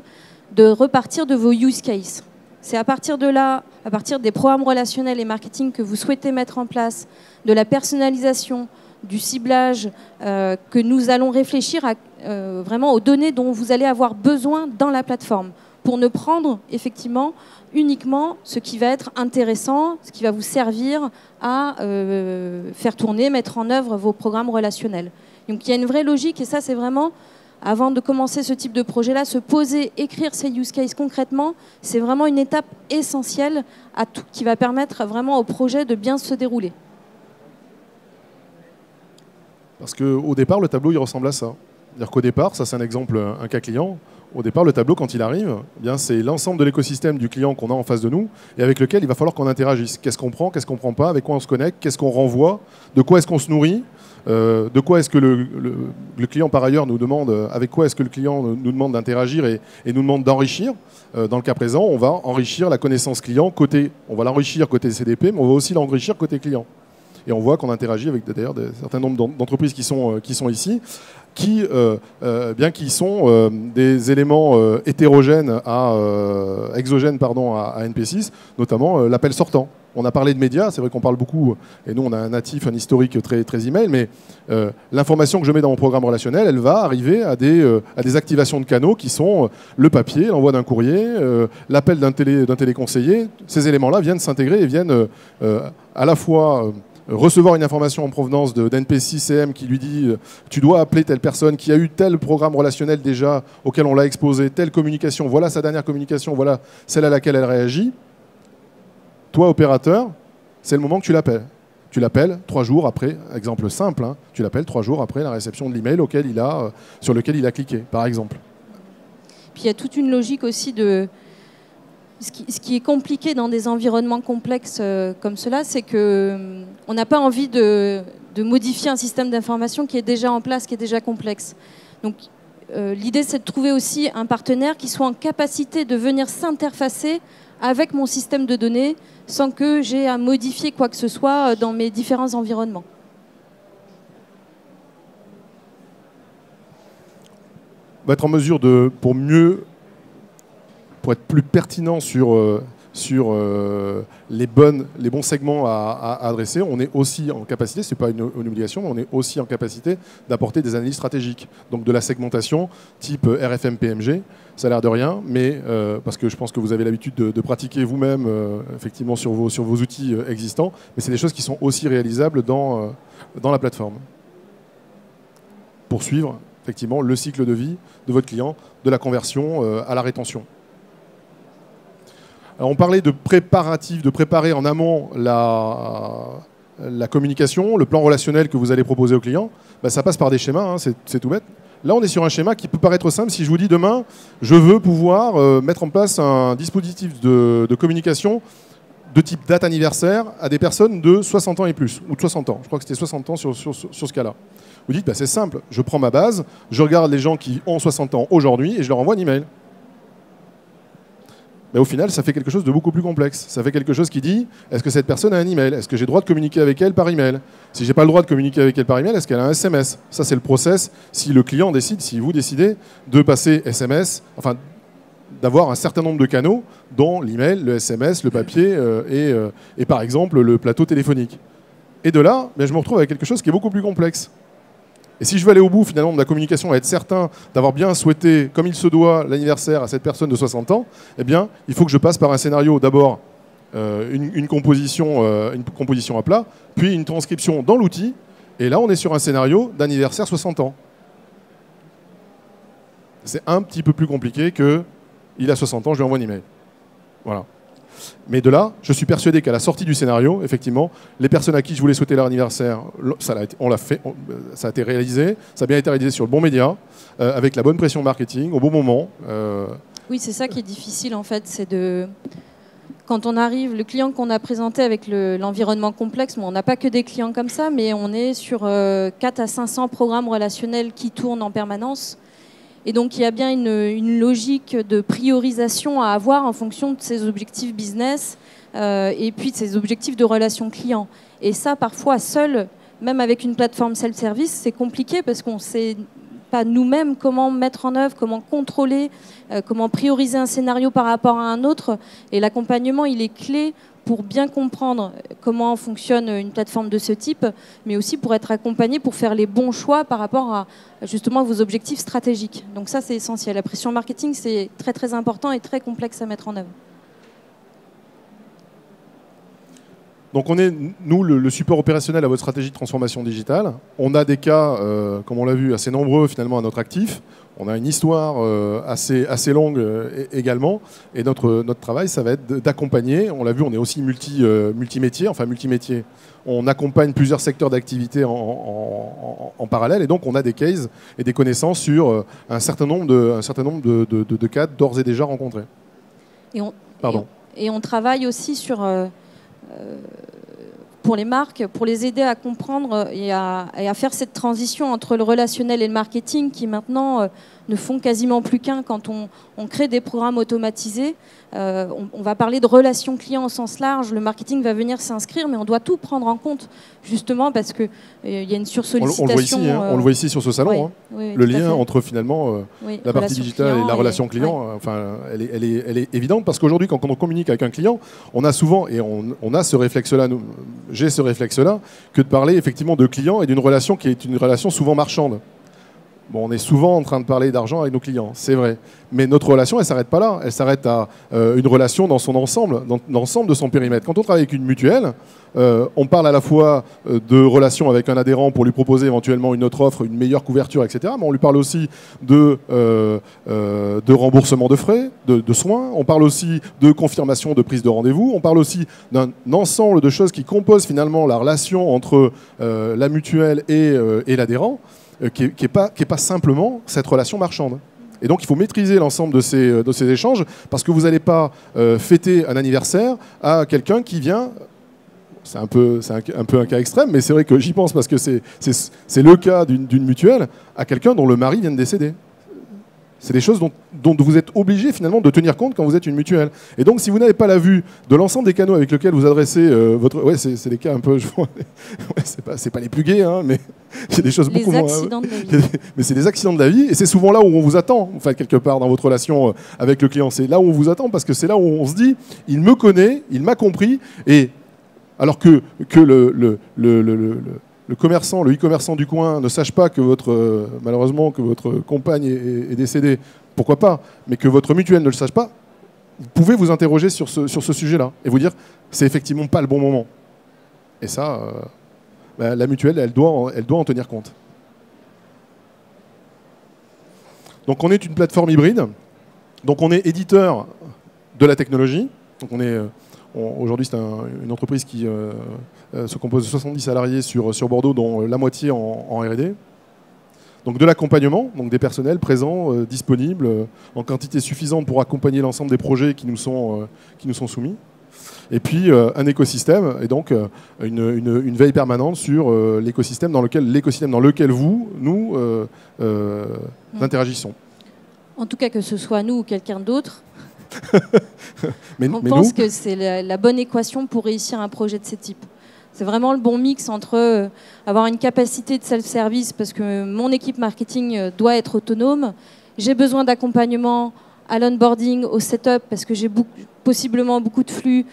de repartir de vos use cases. C'est à partir de là, à partir des programmes relationnels et marketing que vous souhaitez mettre en place, de la personnalisation, du ciblage, que nous allons réfléchir vraiment aux données dont vous allez avoir besoin dans la plateforme, pour ne prendre effectivement uniquement ce qui va être intéressant, ce qui va vous servir à faire tourner, mettre en œuvre vos programmes relationnels. Donc il y a une vraie logique, et ça c'est vraiment, avant de commencer ce type de projet-là, se poser, écrire ces use cases concrètement, c'est vraiment une étape essentielle qui va permettre vraiment au projet de bien se dérouler. Parce qu'au départ, le tableau il ressemble à ça. C'est-à-dire qu'au départ, ça c'est un exemple, un cas client, au départ le tableau quand il arrive, eh bien, c'est l'ensemble de l'écosystème du client qu'on a en face de nous et avec lequel il va falloir qu'on interagisse. Qu'est-ce qu'on prend, qu'est-ce qu'on ne prend pas, avec quoi on se connecte, qu'est-ce qu'on renvoie, de quoi est-ce qu'on se nourrit, de quoi est-ce que le client par ailleurs nous demande, avec quoi est-ce que le client nous demande d'interagir et nous demande d'enrichir. Dans le cas présent, on va enrichir la connaissance client on va l'enrichir côté CDP, mais on va aussi l'enrichir côté client. Et on voit qu'on interagit avec d'ailleurs un certain nombre d'entreprises qui sont ici, qui sont des éléments hétérogènes exogènes à NP6, notamment l'appel sortant. On a parlé de médias, c'est vrai qu'on parle beaucoup, et nous on a un natif, un historique très email, mais l'information que je mets dans mon programme relationnel, elle va arriver à des activations de canaux qui sont le papier, l'envoi d'un courrier, l'appel d'un téléconseiller. Ces éléments-là viennent s'intégrer et viennent à la fois recevoir une information en provenance d'NP6CM qui lui dit tu dois appeler telle personne qui a eu tel programme relationnel déjà auquel on l'a exposé, telle communication, voilà sa dernière communication, voilà celle à laquelle elle réagit. Toi, opérateur, c'est le moment que tu l'appelles. Tu l'appelles 3 jours après, exemple simple, hein, tu l'appelles 3 jours après la réception de l'email sur lequel il a cliqué, par exemple. Puis il y a toute une logique aussi de... Ce qui est compliqué dans des environnements complexes comme cela, c'est qu'on n'a pas envie de modifier un système d'information qui est déjà en place, qui est déjà complexe. Donc l'idée, c'est de trouver aussi un partenaire qui soit en capacité de venir s'interfacer avec mon système de données sans que j'ai à modifier quoi que ce soit dans mes différents environnements. On va être en mesure pour être plus pertinent sur les bons segments à adresser, on est aussi en capacité, ce n'est pas une obligation, mais on est aussi en capacité d'apporter des analyses stratégiques. Donc de la segmentation type RFM-PMG, ça a l'air de rien, mais parce que je pense que vous avez l'habitude de pratiquer vous-même effectivement sur vos outils existants, mais c'est des choses qui sont aussi réalisables dans la plateforme. Pour suivre effectivement le cycle de vie de votre client, de la conversion à la rétention. Alors, on parlait de préparatif, de préparer en amont la communication, le plan relationnel que vous allez proposer au client. Ben, ça passe par des schémas, hein, c'est tout bête. Là, on est sur un schéma qui peut paraître simple. Si je vous dis demain, je veux pouvoir mettre en place un dispositif de communication de type date anniversaire à des personnes de 60 ans et plus, ou de 60 ans. Je crois que c'était 60 ans sur ce cas-là. Vous dites, ben, c'est simple, je prends ma base, je regarde les gens qui ont 60 ans aujourd'hui et je leur envoie un email. Mais au final, ça fait quelque chose de beaucoup plus complexe. Ça fait quelque chose qui dit, est-ce que cette personne a un email? Est-ce que j'ai le droit de communiquer avec elle par email? Si je n'ai pas le droit de communiquer avec elle par email, est-ce qu'elle a un SMS? Ça, c'est le process. Si le client décide, si vous décidez de passer SMS, enfin, d'avoir un certain nombre de canaux, dont l'email, le SMS, le papier et par exemple le plateau téléphonique. Et de là, ben, je me retrouve avec quelque chose qui est beaucoup plus complexe. Et si je veux aller au bout finalement de ma communication et être certain d'avoir bien souhaité, comme il se doit, l'anniversaire à cette personne de 60 ans, eh bien, il faut que je passe par un scénario, d'abord une composition à plat, puis une transcription dans l'outil, et là on est sur un scénario d'anniversaire 60 ans. C'est un petit peu plus compliqué que il a 60 ans, je lui envoie un email. Voilà. Mais de là, je suis persuadé qu'à la sortie du scénario, effectivement, les personnes à qui je voulais souhaiter leur anniversaire, on l'a fait, ça a été réalisé, ça a bien été réalisé sur le bon média, avec la bonne pression marketing, au bon moment. Oui, c'est ça qui est difficile en fait, c'est de... Quand on arrive, le client qu'on a présenté avec l'environnement complexe, on n'a pas que des clients comme ça, mais on est sur 4 à 500 programmes relationnels qui tournent en permanence. Et donc, il y a bien une logique de priorisation à avoir en fonction de ses objectifs business et puis de ses objectifs de relation client. Et ça, parfois, seul, même avec une plateforme self-service, c'est compliqué parce qu'on ne sait pas nous-mêmes comment mettre en œuvre, comment contrôler, comment prioriser un scénario par rapport à un autre. Et l'accompagnement, il est clé pour bien comprendre comment fonctionne une plateforme de ce type, mais aussi pour être accompagné, pour faire les bons choix par rapport à justement vos objectifs stratégiques. Donc ça, c'est essentiel. La pression marketing, c'est très très important et très complexe à mettre en œuvre. Donc on est, nous, le support opérationnel à votre stratégie de transformation digitale. On a des cas, comme on l'a vu, assez nombreux finalement à notre actif. On a une histoire assez longue également. Et notre travail, ça va être d'accompagner. On l'a vu, on est aussi multimétier. Enfin, multimétier. On accompagne plusieurs secteurs d'activité en parallèle. Et donc, on a des cases et des connaissances sur un certain nombre de cas d'ores et déjà rencontrés. Et on travaille aussi sur... pour les marques, pour les aider à comprendre et à faire cette transition entre le relationnel et le marketing qui maintenant ne font quasiment plus qu'un quand on crée des programmes automatisés. On va parler de relations clients au sens large. Le marketing va venir s'inscrire, mais on doit tout prendre en compte, justement parce qu'il y a une sursollicitation. On le voit ici sur ce salon. Oui, le lien entre finalement la partie digitale et la relation client, elle est évidente parce qu'aujourd'hui, quand on communique avec un client, on a souvent, et on a ce réflexe-là, j'ai ce réflexe-là, que de parler effectivement de client et d'une relation qui est une relation souvent marchande. Bon, on est souvent en train de parler d'argent avec nos clients, c'est vrai. Mais notre relation, elle ne s'arrête pas là. Elle s'arrête à une relation dans son ensemble, dans l'ensemble de son périmètre. Quand on travaille avec une mutuelle, on parle à la fois de relations avec un adhérent pour lui proposer éventuellement une autre offre, une meilleure couverture, etc. Mais on lui parle aussi de remboursement de frais, de soins. On parle aussi de confirmation de prise de rendez-vous. On parle aussi d'un ensemble de choses qui composent finalement la relation entre la mutuelle et l'adhérent. Qui n'est pas simplement cette relation marchande. Et donc il faut maîtriser l'ensemble de ces échanges parce que vous n'allez pas fêter un anniversaire à quelqu'un qui vient, c'est un peu un cas extrême, mais c'est vrai que j'y pense parce que c'est le cas d'une mutuelle, à quelqu'un dont le mari vient de décéder. C'est des choses dont vous êtes obligé finalement de tenir compte quand vous êtes une mutuelle. Et donc si vous n'avez pas la vue de l'ensemble des canaux avec lesquels vous adressez votre... Ouais, c'est des cas un peu... c'est pas les plus gais, hein, mais c'est des choses beaucoup moins... Les accidents de la vie. Mais c'est des accidents de la vie et c'est souvent là où on vous attend, en fait, quelque part dans votre relation avec le client. C'est là où on vous attend parce que c'est là où on se dit, il me connaît, il m'a compris, et alors que le commerçant, le e-commerçant du coin ne sache pas que malheureusement que votre compagne est décédée, pourquoi pas, mais que votre mutuelle ne le sache pas, vous pouvez vous interroger sur ce sujet-là et vous dire c'est effectivement pas le bon moment. Et ça, la mutuelle, elle doit en tenir compte. Donc on est une plateforme hybride, donc on est éditeur de la technologie, donc aujourd'hui, c'est une entreprise qui se compose de 70 salariés sur Bordeaux, dont la moitié en R&D. Donc de l'accompagnement, donc des personnels présents, disponibles, en quantité suffisante pour accompagner l'ensemble des projets qui nous sont soumis. Et puis un écosystème, et donc une veille permanente sur l'écosystème dans lequel nous interagissons. En tout cas, que ce soit nous ou quelqu'un d'autre. On pense que c'est la bonne équation pour réussir un projet de ce type. C'est vraiment le bon mix entre avoir une capacité de self-service parce que mon équipe marketing doit être autonome. J'ai besoin d'accompagnement à l'onboarding, au setup parce que j'ai possiblement beaucoup de flux,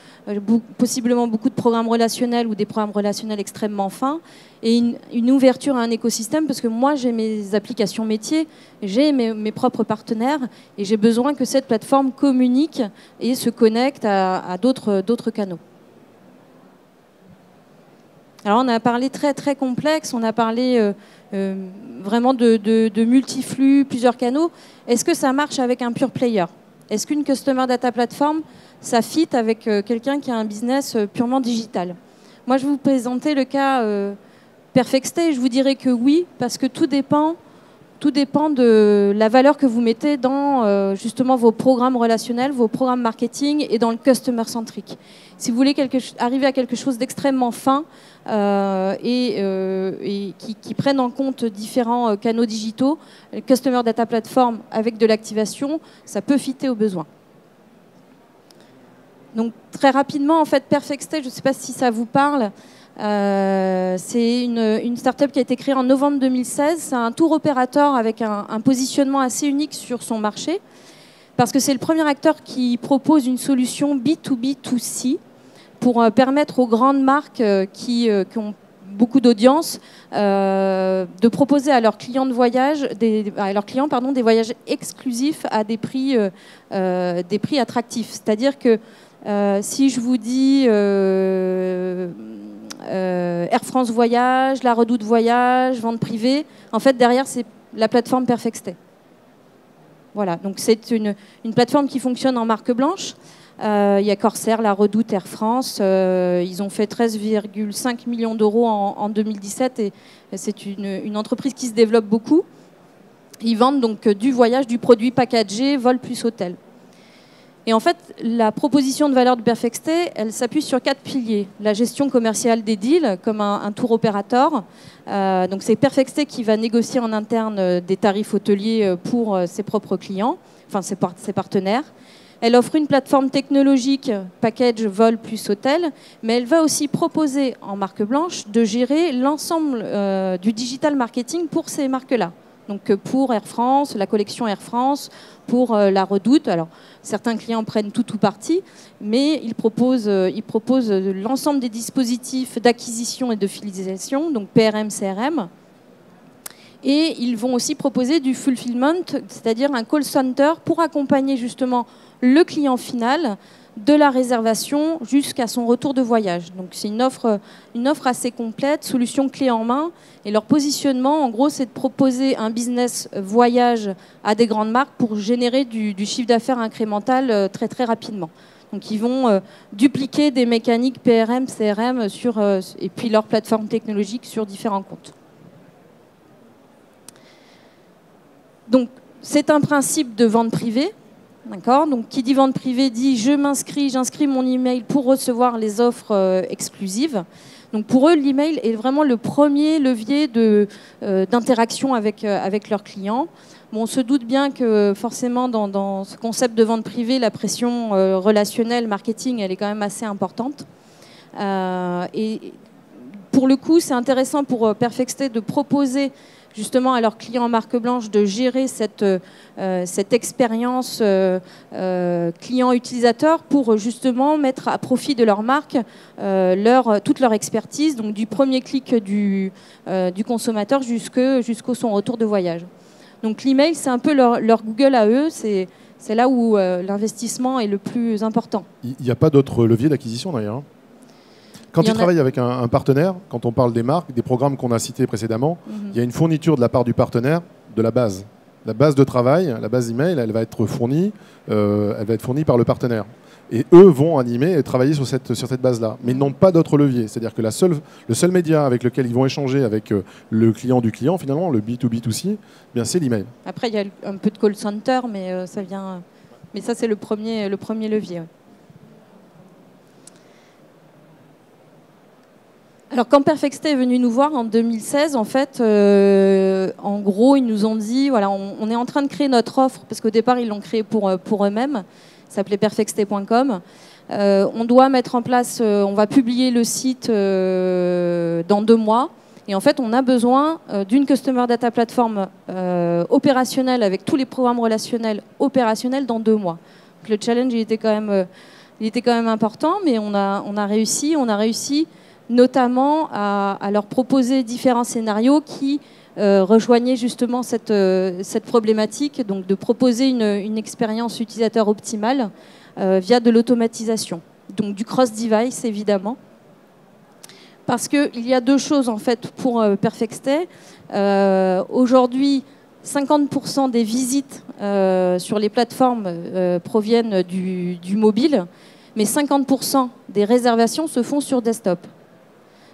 possiblement beaucoup de programmes relationnels ou des programmes relationnels extrêmement fins et une ouverture à un écosystème parce que moi j'ai mes applications métiers, j'ai mes propres partenaires et j'ai besoin que cette plateforme communique et se connecte à d'autres canaux. Alors on a parlé très très complexe, on a parlé vraiment de multiflux, plusieurs canaux. Est-ce que ça marche avec un pure player? Est-ce qu'une Customer Data Platform, ça fit avec quelqu'un qui a un business purement digital? Moi, je vais vous présenter le cas Perfectstay. Je vous dirais que oui, parce que tout dépend de la valeur que vous mettez dans justement vos programmes relationnels, vos programmes marketing et dans le customer centric. Si vous voulez arriver à quelque chose d'extrêmement fin et qui prenne en compte différents canaux digitaux, le Customer Data Platform avec de l'activation, ça peut fitter aux besoins. Donc très rapidement, en fait, Perfectstay, je ne sais pas si ça vous parle. C'est une start-up qui a été créée en novembre 2016. C'est un tour opérateur avec un positionnement assez unique sur son marché parce que c'est le premier acteur qui propose une solution B2B2C pour permettre aux grandes marques qui ont beaucoup d'audience de proposer à leurs clients de voyage, des voyages exclusifs à des prix attractifs. C'est-à-dire que si je vous dis Air France Voyage, La Redoute Voyage, vente privée, en fait derrière c'est la plateforme Perfectstay. Voilà, donc c'est une plateforme qui fonctionne en marque blanche. Il y a Corsair, La Redoute, Air France. Ils ont fait 13,5 millions d'euros en 2017 et c'est une entreprise qui se développe beaucoup. Ils vendent donc du voyage, du produit packagé, vol plus hôtel. Et en fait, la proposition de valeur de Perfect-Stay, elle s'appuie sur 4 piliers. La gestion commerciale des deals, comme un tour opérateur. Donc c'est Perfect-Stay qui va négocier en interne des tarifs hôteliers pour ses propres clients, enfin ses partenaires. Elle offre une plateforme technologique, package vol plus hôtel, mais elle va aussi proposer en marque blanche de gérer l'ensemble du digital marketing pour ces marques-là. Donc pour Air France, la collection Air France, pour la Redoute. Alors certains clients prennent tout ou partie, mais ils proposent l'ensemble des dispositifs d'acquisition et de fidélisation, donc PRM, CRM. Et ils vont aussi proposer du fulfillment, c'est-à-dire un call center pour accompagner justement le client final de la réservation jusqu'à son retour de voyage. Donc c'est une offre assez complète, solution clé en main. Et leur positionnement, en gros, c'est de proposer un business voyage à des grandes marques pour générer du chiffre d'affaires incrémental très très rapidement. Donc ils vont dupliquer des mécaniques PRM, CRM et puis leur plateforme technologique sur différents comptes. Donc c'est un principe de vente privée. D'accord. Donc, qui dit vente privée dit j'inscris mon email pour recevoir les offres exclusives. Donc, pour eux, l'email est vraiment le premier levier d'interaction avec leurs clients. Bon, on se doute bien que forcément, dans ce concept de vente privée, la pression relationnelle, marketing, elle est quand même assez importante. Et pour le coup, c'est intéressant pour Perfect-Stay de proposer justement à leurs clients en marque blanche de gérer cette expérience client-utilisateur pour justement mettre à profit de leur marque toute leur expertise, donc du premier clic du consommateur jusqu'au son retour de voyage. Donc l'email, c'est un peu leur Google à eux, c'est là où l'investissement est le plus important. Il n'y a pas d'autre levier d'acquisition d'ailleurs, hein. Quand ils travaillent avec un partenaire, quand on parle des marques, des programmes qu'on a cités précédemment, il y a une fourniture de la part du partenaire de la base. La base de travail, la base email, elle va être fournie par le partenaire. Et eux vont animer et travailler sur cette base-là. Mais ils n'ont pas d'autre levier. C'est-à-dire que le seul média avec lequel ils vont échanger avec le client du client, finalement, le B2B2C, bien c'est l'email. Après, il y a un peu de call center, mais ça vient. Mais ça, c'est le premier levier. Ouais. Alors, quand Perfect-Stay est venu nous voir en 2016, en fait, en gros, ils nous ont dit, voilà, on est en train de créer notre offre, parce qu'au départ, ils l'ont créée pour eux-mêmes, ça s'appelait perfectstay.com. On doit mettre en place, on va publier le site dans 2 mois, et en fait, on a besoin d'une Customer Data Platform opérationnelle, avec tous les programmes relationnels opérationnels dans 2 mois. Donc, le challenge, il était quand même important, mais on a réussi notamment à leur proposer différents scénarios qui rejoignaient justement cette problématique, donc de proposer une expérience utilisateur optimale via de l'automatisation, donc du cross-device évidemment. Parce qu'il y a 2 choses en fait pour Perfect-Stay. Aujourd'hui, 50% des visites sur les plateformes proviennent du mobile, mais 50% des réservations se font sur desktop.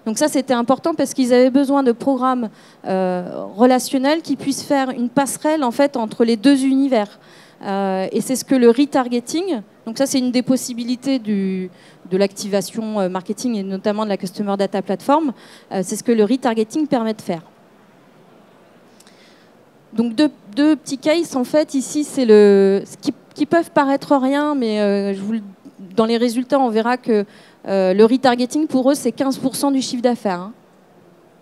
Donc ça, c'était important parce qu'ils avaient besoin de programmes relationnels qui puissent faire une passerelle en fait, entre les 2 univers. Et c'est ce que le retargeting, donc ça c'est une des possibilités de l'activation marketing et notamment de la Customer Data Platform, c'est ce que le retargeting permet de faire. Donc deux petits cases en fait, ici c'est qui peuvent paraître rien, mais dans les résultats on verra que le retargeting, pour eux, c'est 15% du chiffre d'affaires. Hein.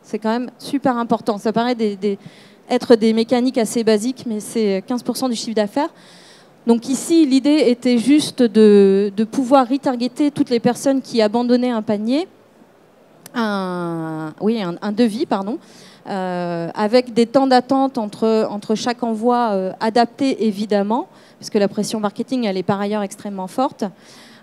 C'est quand même super important. Ça paraît être des mécaniques assez basiques, mais c'est 15% du chiffre d'affaires. Donc ici, l'idée était juste de pouvoir retargeter toutes les personnes qui abandonnaient un panier, un devis, pardon, avec des temps d'attente entre chaque envoi adapté, évidemment, puisque la pression marketing, elle est par ailleurs extrêmement forte,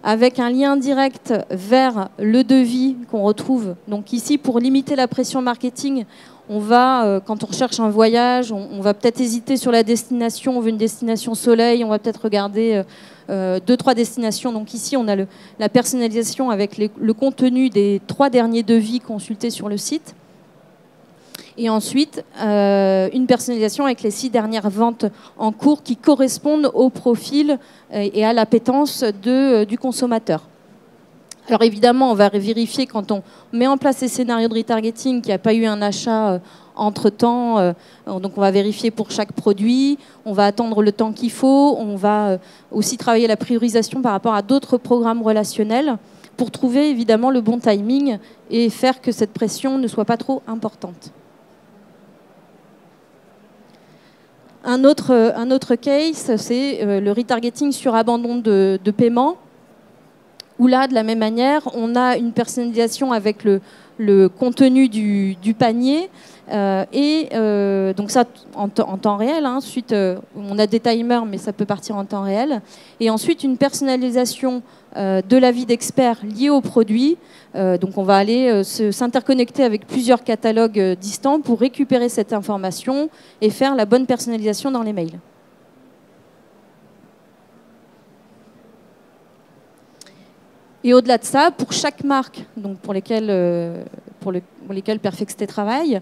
avec un lien direct vers le devis qu'on retrouve. Donc ici, pour limiter la pression marketing, on va, quand on recherche un voyage, on va peut-être hésiter sur la destination, on veut une destination soleil, on va peut-être regarder 2-3 destinations. Donc ici, on a la personnalisation avec le contenu des 3 derniers devis consultés sur le site. Et ensuite, une personnalisation avec les 6 dernières ventes en cours qui correspondent au profil et à l'appétence du consommateur. Alors évidemment, on va vérifier quand on met en place ces scénarios de retargeting qu'il n'y a pas eu un achat entre-temps. Donc on va vérifier pour chaque produit, on va attendre le temps qu'il faut, on va aussi travailler la priorisation par rapport à d'autres programmes relationnels pour trouver évidemment le bon timing et faire que cette pression ne soit pas trop importante. Un autre case, c'est le retargeting sur abandon de paiement, où là, de la même manière, on a une personnalisation avec le contenu du panier, donc ça en temps réel. Ensuite, on a des timers, mais ça peut partir en temps réel. Et ensuite, une personnalisation de l'avis d'expert lié au produit. Donc on va aller s'interconnecter avec plusieurs catalogues distants pour récupérer cette information et faire la bonne personnalisation dans les mails. Et au-delà de ça, pour chaque marque donc pour lesquelles Perfexté travaille,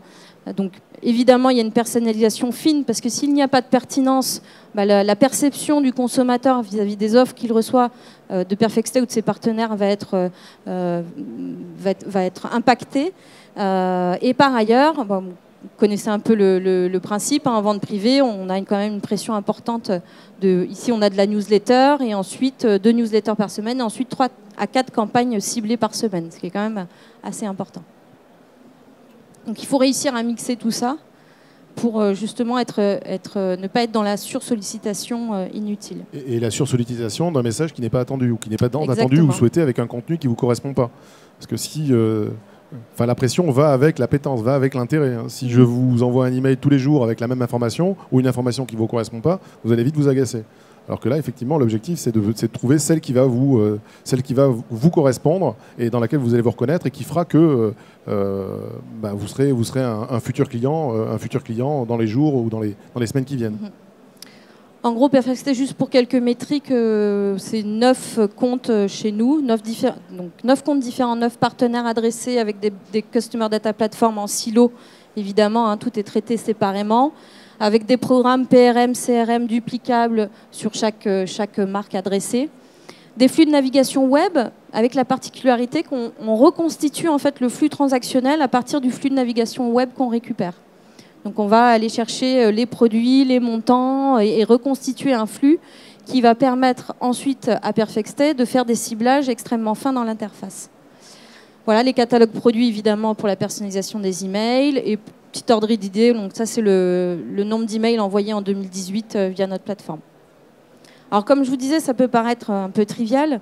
donc évidemment il y a une personnalisation fine parce que s'il n'y a pas de pertinence, la perception du consommateur vis-à-vis des offres qu'il reçoit de Perfexté ou de ses partenaires va être impactée. Et par ailleurs, vous connaissez un peu le principe, en vente privée, on a quand même une pression importante. Ici, on a de la newsletter et ensuite 2 newsletters par semaine et ensuite 3 à 4 campagnes ciblées par semaine, ce qui est quand même assez important. Donc il faut réussir à mixer tout ça pour justement ne pas être dans la sursollicitation inutile. Et la sursollicitation d'un message qui n'est pas attendu ou qui n'est pas attendu ou souhaité avec un contenu qui ne vous correspond pas. Parce que si... la pression va avec l'appétence, va avec l'intérêt. Si je vous envoie un email tous les jours avec la même information ou une information qui ne vous correspond pas, vous allez vite vous agacer. Alors que là, effectivement, l'objectif, c'est de trouver celle qui va vous correspondre et dans laquelle vous allez vous reconnaître et qui fera que vous serez un futur client dans les jours ou dans les semaines qui viennent. En gros, Perfexté, juste pour quelques métriques, c'est 9 comptes chez nous, 9 comptes différents, 9 partenaires adressés avec des Customer Data Platform en silo, évidemment, tout est traité séparément, avec des programmes PRM, CRM duplicables sur chaque marque adressée. Des flux de navigation web, avec la particularité qu'on reconstitue en fait le flux transactionnel à partir du flux de navigation web qu'on récupère. Donc on va aller chercher les produits, les montants et reconstituer un flux qui va permettre ensuite à Perfexté de faire des ciblages extrêmement fins dans l'interface. Voilà les catalogues produits évidemment pour la personnalisation des emails et petit ordre d'idée, donc ça c'est le nombre d'emails envoyés en 2018 via notre plateforme. Alors comme je vous disais, ça peut paraître un peu trivial,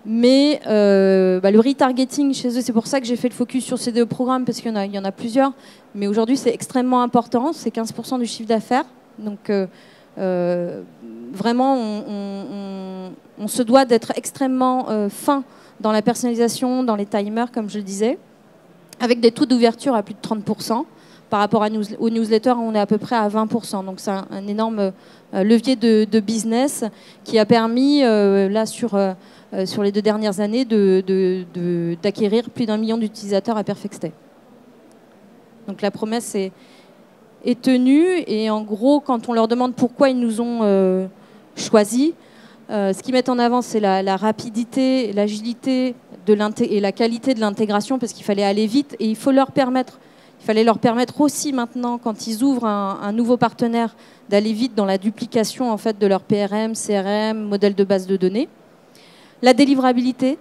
mais le retargeting chez eux, c'est pour ça que j'ai fait le focus sur ces 2 programmes, parce qu'il y en a plusieurs. Mais aujourd'hui, c'est extrêmement important. C'est 15% du chiffre d'affaires. Donc, vraiment, on se doit d'être extrêmement fin dans la personnalisation, dans les timers, comme je le disais, avec des taux d'ouverture à plus de 30%. Par rapport aux newsletters, on est à peu près à 20%. Donc, c'est un énorme levier de business qui a permis, là, sur les 2 dernières années, d'acquérir plus d'1 million d'utilisateurs à Perfexté. Donc la promesse est tenue. Et en gros, quand on leur demande pourquoi ils nous ont choisis, ce qu'ils mettent en avant, c'est la rapidité, l'agilité et la qualité de l'intégration, parce qu'il fallait aller vite. Et il fallait leur permettre aussi maintenant, quand ils ouvrent un nouveau partenaire, d'aller vite dans la duplication en fait, de leur PRM, CRM, modèle de base de données. La délivrabilité,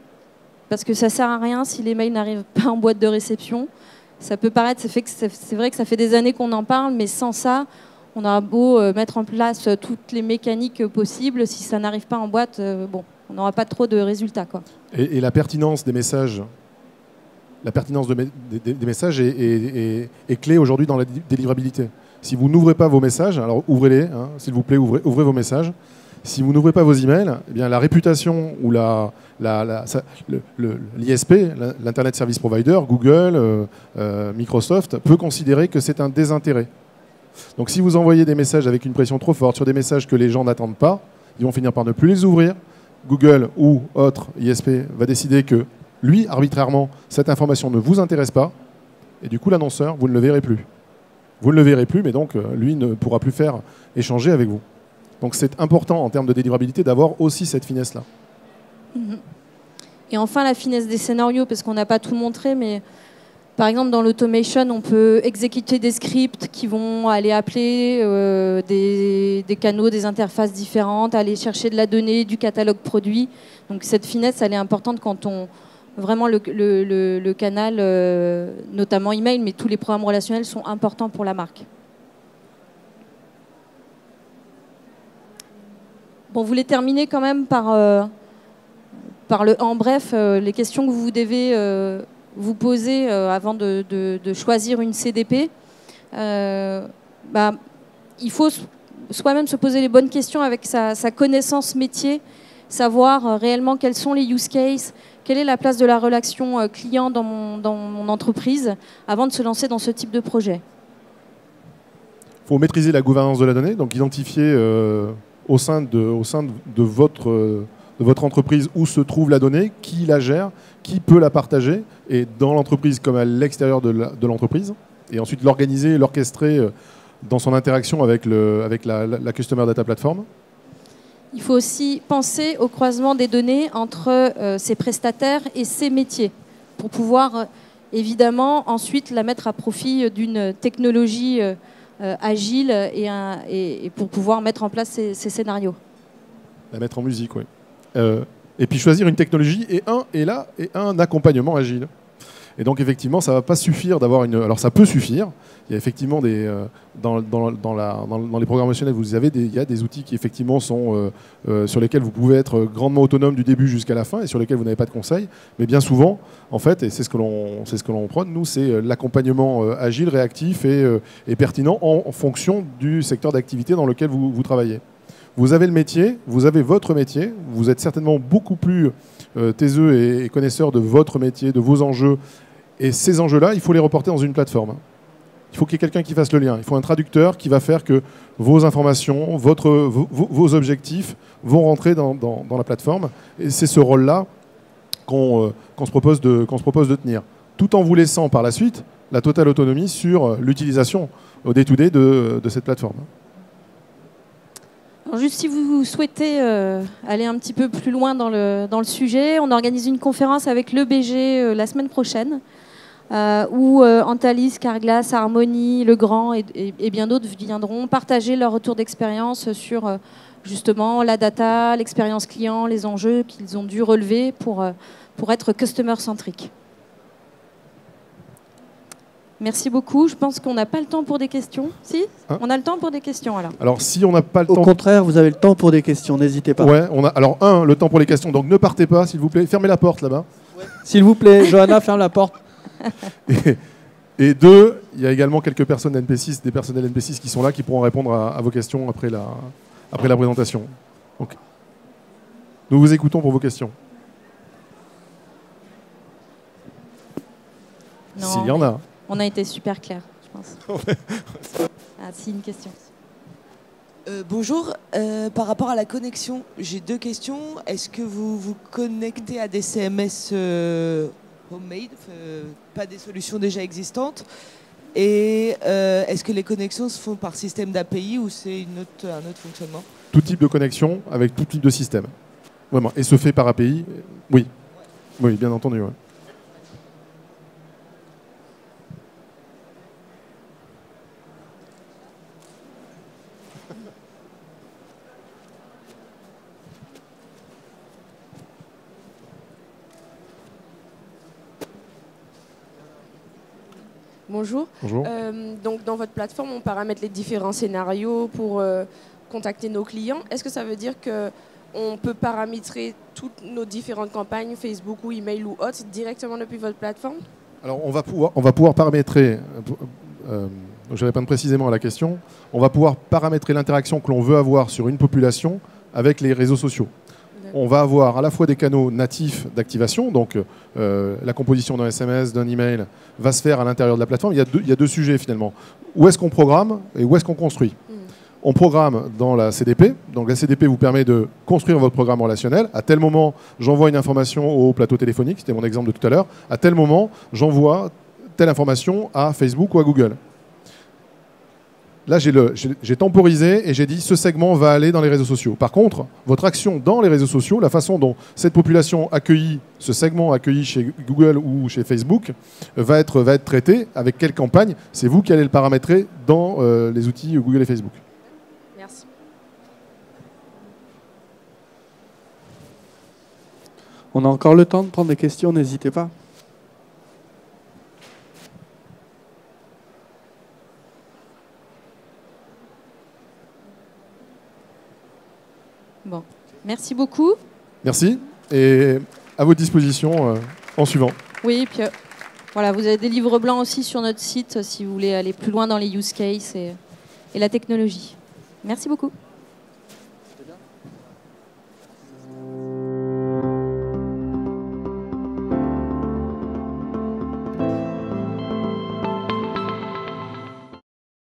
parce que ça ne sert à rien si les mails n'arrivent pas en boîte de réception. Ça peut paraître, c'est vrai que ça fait des années qu'on en parle, mais sans ça, on aura beau mettre en place toutes les mécaniques possibles. Si ça n'arrive pas en boîte, on n'aura pas trop de résultats, quoi. Et la pertinence des messages, des messages est clé aujourd'hui dans la délivrabilité. Si vous n'ouvrez pas vos messages, alors ouvrez-les, s'il vous plaît, ouvrez vos messages. Si vous n'ouvrez pas vos emails, eh bien la réputation ou l'ISP, l'Internet Service Provider, Google, Microsoft, peut considérer que c'est un désintérêt. Donc si vous envoyez des messages avec une pression trop forte sur des messages que les gens n'attendent pas, ils vont finir par ne plus les ouvrir. Google ou autre ISP va décider que, lui, arbitrairement, cette information ne vous intéresse pas, et du coup l'annonceur, vous ne le verrez plus. Vous ne le verrez plus, mais donc lui ne pourra plus faire échanger avec vous. Donc c'est important en termes de délivrabilité d'avoir aussi cette finesse-là. Et enfin, la finesse des scénarios, parce qu'on n'a pas tout montré, mais par exemple, dans l'automation, on peut exécuter des scripts qui vont aller appeler des canaux, des interfaces différentes, aller chercher de la donnée, du catalogue produit. Donc cette finesse, elle est importante quand on... Vraiment, le canal, notamment email, mais tous les programmes relationnels sont importants pour la marque. Bon, vous voulez terminer quand même par en bref, les questions que vous devez vous poser avant de choisir une CDP. Il faut soi-même se poser les bonnes questions avec sa connaissance métier, savoir réellement quels sont les use cases, quelle est la place de la relation client dans mon entreprise, avant de se lancer dans ce type de projet. Il faut maîtriser la gouvernance de la donnée, donc identifier au sein de votre entreprise où se trouve la donnée, qui la gère, qui peut la partager, et dans l'entreprise comme à l'extérieur de l'entreprise, et ensuite l'organiser, l'orchestrer dans son interaction avec la Customer Data Platform. Il faut aussi penser au croisement des données entre ces prestataires et ces métiers, pour pouvoir évidemment ensuite la mettre à profit d'une technologie agile et pour pouvoir mettre en place ces scénarios. La mettre en musique, oui. Et puis choisir une technologie et un accompagnement agile. Et donc effectivement, ça ne va pas suffire d'avoir une... Alors ça peut suffire. Il y a effectivement dans les programmes relationnels, il y a des outils qui effectivement sont sur lesquels vous pouvez être grandement autonome du début jusqu'à la fin et sur lesquels vous n'avez pas de conseils. Mais bien souvent, en fait, et c'est ce que l'on prône, nous, c'est l'accompagnement agile, réactif et pertinent en fonction du secteur d'activité dans lequel vous travaillez. Vous avez le métier, vous avez votre métier, vous êtes certainement beaucoup plus taiseux et connaisseur de votre métier, de vos enjeux. Et ces enjeux-là, il faut les reporter dans une plateforme. Il faut qu'il y ait quelqu'un qui fasse le lien. Il faut un traducteur qui va faire que vos informations, vos objectifs vont rentrer dans la plateforme. Et c'est ce rôle-là qu'on se propose de tenir. Tout en vous laissant par la suite la totale autonomie sur l'utilisation au day-to-day de cette plateforme. Alors juste si vous souhaitez aller un petit peu plus loin dans le sujet, on organise une conférence avec l'EBG la semaine prochaine où Antalis, Carglass, Harmony, Legrand et bien d'autres viendront partager leur retour d'expérience sur justement la data, l'expérience client, les enjeux qu'ils ont dû relever pour être customer-centric. Merci beaucoup. Je pense qu'on n'a pas le temps pour des questions. Si, on a le temps pour des questions alors. Alors si on n'a pas le temps... Au contraire, vous avez le temps pour des questions, n'hésitez pas. Ouais, alors le temps pour les questions. Donc ne partez pas, s'il vous plaît. Fermez la porte là-bas. Ouais. S'il vous plaît, Johanna, ferme la porte. Et deux, il y a également quelques personnes NP6, des personnels NP6 qui sont là, qui pourront répondre à vos questions après la présentation. Donc, nous vous écoutons pour vos questions. S'il y en a. On a été super clair, je pense. Si, une question. Bonjour, par rapport à la connexion, j'ai deux questions. Est-ce que vous vous connectez à des CMS homemade, pas des solutions déjà existantes? Et est-ce que les connexions se font par système d'API ou c'est un autre fonctionnement? Tout type de connexion avec tout type de système. Vraiment. Et se fait par API, oui. Oui, bien entendu. Ouais. Bonjour. Bonjour. Donc dans votre plateforme, on paramètre les différents scénarios pour contacter nos clients. Est-ce que ça veut dire qu'on peut paramétrer toutes nos différentes campagnes, Facebook ou email ou autres, directement depuis votre plateforme? Alors on va pouvoir paramétrer, je réponds précisément à la question, on va pouvoir paramétrer l'interaction que l'on veut avoir sur une population avec les réseaux sociaux. On va avoir à la fois des canaux natifs d'activation, donc la composition d'un SMS, d'un email va se faire à l'intérieur de la plateforme. Il y a deux sujets finalement. Où est-ce qu'on programme et où est-ce qu'on construit? On programme dans la CDP. Donc la CDP vous permet de construire votre programme relationnel. À tel moment, j'envoie une information au plateau téléphonique, c'était mon exemple de tout à l'heure. À tel moment, j'envoie telle information à Facebook ou à Google. Là, j'ai temporisé et j'ai dit ce segment va aller dans les réseaux sociaux. Par contre, votre action dans les réseaux sociaux, la façon dont cette population accueillie, ce segment accueilli chez Google ou chez Facebook, va être traité avec quelle campagne, c'est vous qui allez le paramétrer dans les outils Google et Facebook. Merci. On a encore le temps de prendre des questions, n'hésitez pas. Bon, merci beaucoup. Merci. Et à votre disposition en suivant. Oui, et puis voilà, vous avez des livres blancs aussi sur notre site si vous voulez aller plus loin dans les use cases et la technologie. Merci beaucoup.